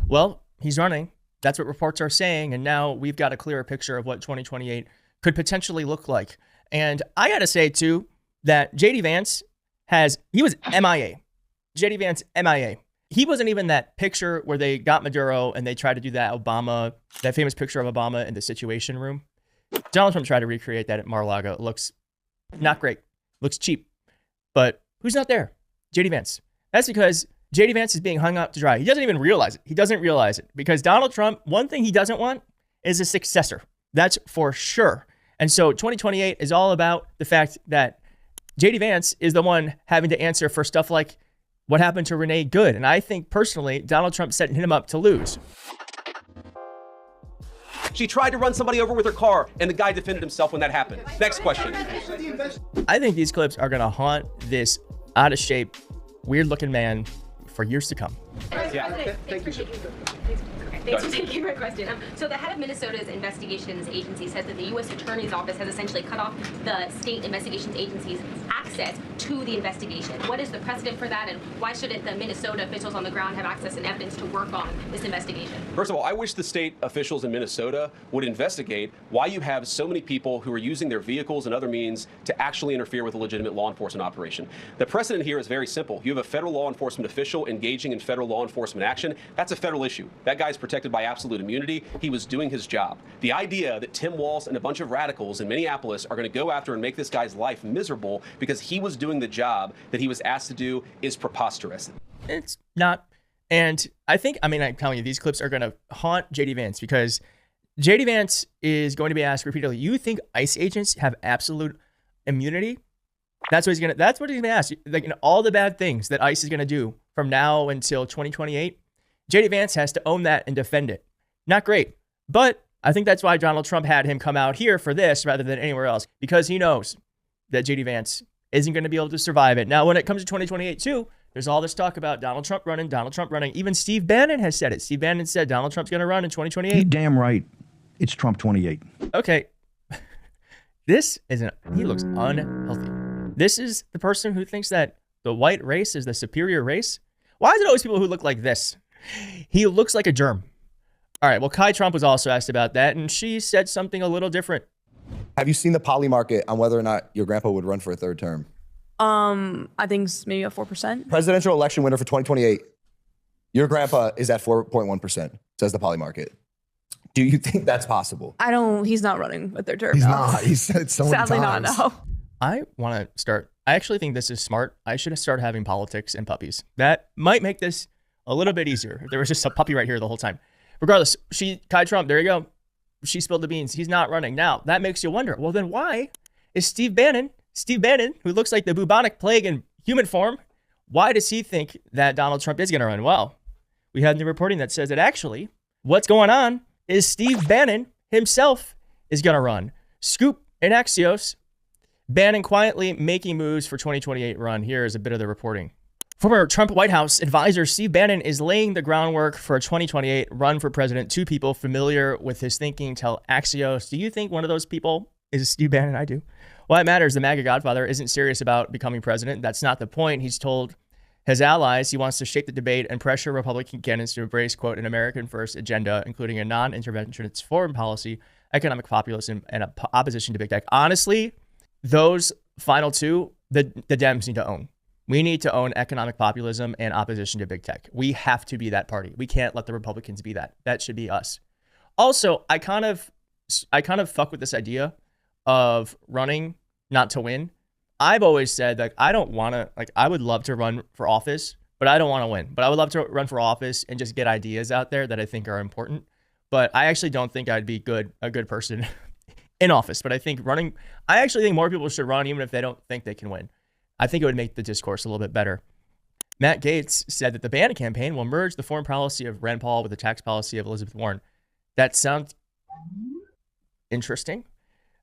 Well, he's running. That's what reports are saying. And now we've got a clearer picture of what 2028 could potentially look like. And I got to say, too, that JD Vance he was MIA. JD Vance, MIA. He wasn't even that picture where they got Maduro and they tried to do that famous picture of Obama in the Situation Room. Donald Trump tried to recreate that at Mar-a-Lago. It looks not great. Looks cheap. But who's not there? JD Vance. That's because JD Vance is being hung out to dry. He doesn't even realize it. He doesn't realize it because Donald Trump, one thing he doesn't want is a successor. That's for sure. And so 2028 is all about the fact that JD Vance is the one having to answer for stuff like what happened to Renee Good. And I think personally, Donald Trump setting him up to lose. She tried to run somebody over with her car, and the guy defended himself when that happened. Next question. I think these clips are going to haunt this out of shape, weird looking man for years to come. Yeah. Thank you. Thanks for taking my question. So the head of Minnesota's investigations agency says that the U.S. Attorney's Office has essentially cut off the state investigations agency's access to the investigation. What is the precedent for that, and why shouldn't the Minnesota officials on the ground have access and evidence to work on this investigation? First of all, I wish the state officials in Minnesota would investigate why you have so many people who are using their vehicles and other means to actually interfere with a legitimate law enforcement operation. The precedent here is very simple. You have a federal law enforcement official engaging in federal law enforcement action. That's a federal issue. That guy's protected by absolute immunity. He was doing his job. The idea that Tim Walz and a bunch of radicals in Minneapolis are going to go after and make this guy's life miserable because he was doing the job that he was asked to do is preposterous. It's not. And I'm telling you, these clips are going to haunt JD Vance because JD Vance is going to be asked repeatedly, you think ICE agents have absolute immunity? That's what he's going to ask. Like, all the bad things that ICE is going to do from now until 2028, JD Vance has to own that and defend it. Not great. But I think that's why Donald Trump had him come out here for this rather than anywhere else, because he knows that JD Vance isn't going to be able to survive it. Now, when it comes to 2028 too, there's all this talk about Donald Trump running. Even Steve Bannon has said it. Steve Bannon said Donald Trump's going to run in 2028. You're damn right. It's Trump 28. Okay. He looks unhealthy. This is the person who thinks that the white race is the superior race. Why is it always people who look like this? He looks like a germ. All right. Well, Kai Trump was also asked about that, and she said something a little different. Have you seen the poly market on whether or not your grandpa would run for a third term? I think it's maybe a 4%. Presidential election winner for 2028. Your grandpa is at 4.1%, says the poly market. Do you think that's possible? He's not running a third term. He's no. not. He's said it so many Sadly times. not, no. I actually think this is smart. I should have started having politics and puppies. That might make this a little bit easier. If there was just a puppy right here the whole time. Regardless, Kai Trump, there you go. She spilled the beans. He's not running. Now, that makes you wonder, well, then why is Steve Bannon, who looks like the bubonic plague in human form, why does he think that Donald Trump is going to run? Well, we had new reporting that says that actually what's going on is Steve Bannon himself is going to run. Scoop in Axios, Bannon quietly making moves for 2028 run. Here is a bit of the reporting. Former Trump White House advisor Steve Bannon is laying the groundwork for a 2028 run for president. Two people familiar with his thinking tell Axios. Do you think one of those people is Steve Bannon? I do. Well, it matters. The MAGA godfather isn't serious about becoming president. That's not the point. He's told his allies he wants to shape the debate and pressure Republican candidates to embrace, quote, an American first agenda, including a non-interventionist foreign policy, economic populism, and opposition to big tech. Honestly, those final two, the Dems need to own. We need to own economic populism and opposition to big tech. We have to be that party. We can't let the Republicans be that. That should be us. Also, I kind of fuck with this idea of running not to win. I've always said that I would love to run for office, but I don't want to win. But I would love to run for office and just get ideas out there that I think are important. But I actually don't think I'd be a good person in office. But I actually think more people should run even if they don't think they can win. I think it would make the discourse a little bit better. Matt Gaetz said that the Bannon campaign will merge the foreign policy of Rand Paul with the tax policy of Elizabeth Warren. That sounds interesting.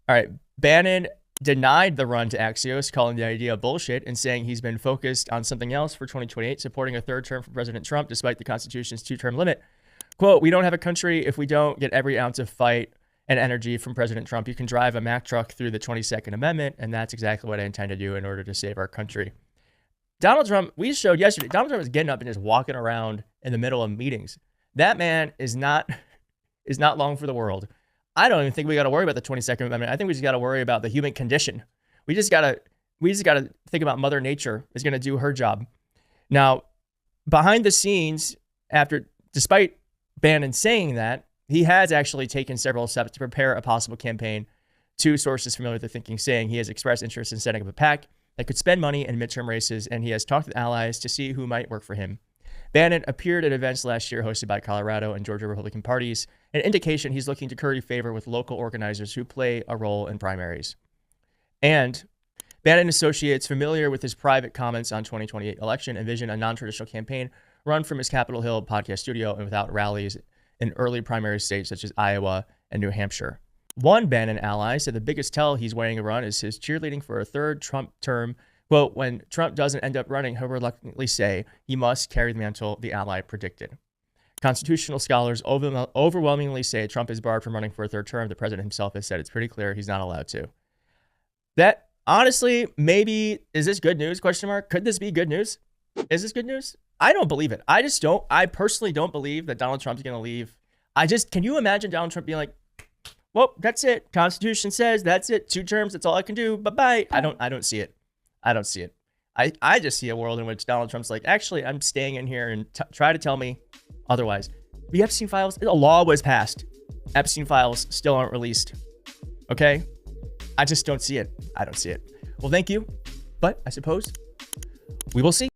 All right. Bannon denied the run to Axios, calling the idea bullshit and saying he's been focused on something else for 2028, supporting a third term for President Trump despite the Constitution's two-term limit. Quote, we don't have a country if we don't get every ounce of fight and energy from President Trump. You can drive a Mack truck through the 22nd Amendment, and that's exactly what I intend to do in order to save our country. Donald Trump, we showed yesterday, Donald Trump is getting up and just walking around in the middle of meetings. That man is not long for the world. I don't even think we got to worry about the 22nd Amendment. I think we just got to worry about the human condition. We just got to think about Mother Nature is going to do her job. Now, behind the scenes, despite Bannon saying that, he has actually taken several steps to prepare a possible campaign. Two sources familiar with the thinking saying he has expressed interest in setting up a PAC that could spend money in midterm races, and he has talked with allies to see who might work for him. Bannon appeared at events last year hosted by Colorado and Georgia Republican parties, an indication he's looking to curry favor with local organizers who play a role in primaries. And Bannon associates familiar with his private comments on 2028 election envision a non-traditional campaign run from his Capitol Hill podcast studio and without rallies in early primary states such as Iowa and New Hampshire. One Bannon ally said the biggest tell he's weighing a run is his cheerleading for a third Trump term. Quote, when Trump doesn't end up running, he'll reluctantly say he must carry the mantle the ally predicted. Constitutional scholars overwhelmingly say Trump is barred from running for a third term. The president himself has said it's pretty clear he's not allowed to. That, honestly, maybe, is this good news? Question mark. Could this be good news? Is this good news? I don't believe it. I personally don't believe that Donald Trump's going to leave. Can you imagine Donald Trump being like, well, that's it. Constitution says that's it. 2 terms. That's all I can do. Bye-bye. I don't see it. I don't see it. I just see a world in which Donald Trump's like, actually, I'm staying in here and try to tell me otherwise. The Epstein files, a law was passed. Epstein files still aren't released. Okay? I just don't see it. I don't see it. Well, thank you. But I suppose we will see.